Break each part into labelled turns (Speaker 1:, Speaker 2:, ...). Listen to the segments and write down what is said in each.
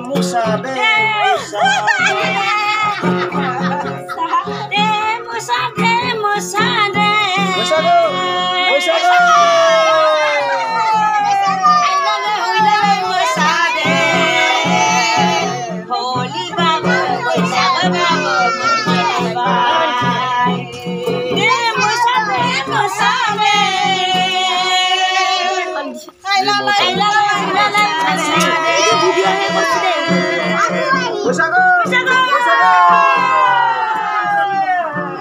Speaker 1: Musa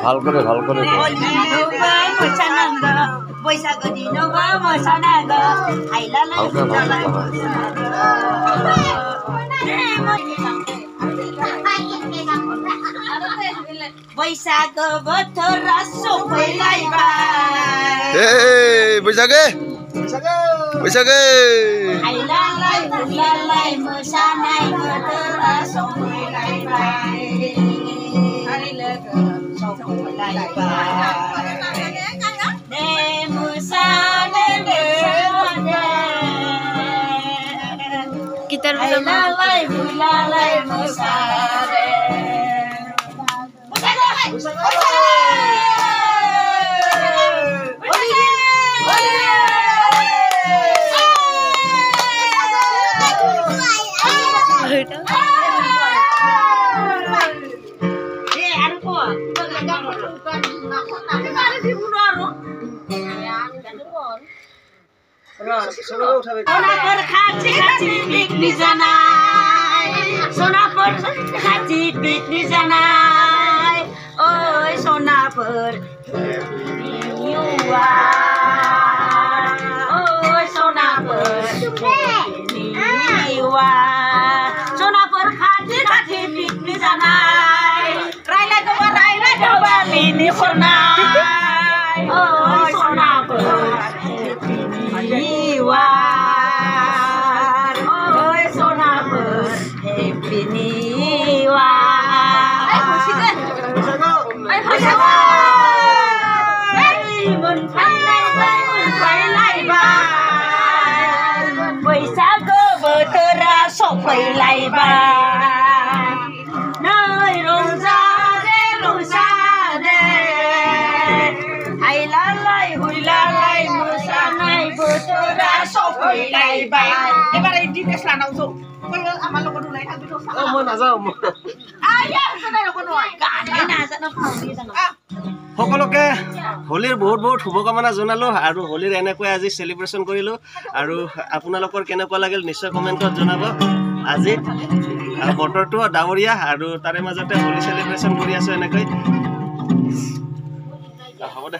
Speaker 2: ভাল করে
Speaker 3: Boisago botora sopailaiba.
Speaker 2: Boisage.
Speaker 3: Ailalai bulalai musanai botora sopailaiba. Sopailaiba. De musane de.
Speaker 4: Kita
Speaker 3: Ailalai bulalai musane. Sonapur khaji piknik janai, sonapur khaji piknik janai, oi sonapur niwa, oi sonapur niwa, sonapur khaji piknik janai, railai doba mini khornai, oi sonapur niwa. Sopailaiba nơi rongsa de ailalai huilalai musanai botora sopailaiba ebare dines lanau jo koyo amar logot ulai thabi to sa
Speaker 1: মই নাযাওঁ
Speaker 3: aya sanai logot noi gane na jana phaundi jana
Speaker 1: সকলোকে হোলীৰ বহুত শুভকামনা জনালো আৰু হোলীৰ এনেকৈ আজি সেলিব্ৰেশন কৰিলো আৰু আপোনালোকৰ কেনেকুৱা লাগিল নিশ্চয় কমেন্টত জনাব আজি বতৰটো ডাৱৰীয়া আৰু তাৰে মাজতে হোলী সেলিব্ৰেশন কৰি আছো এনেকৈ হ'ব দে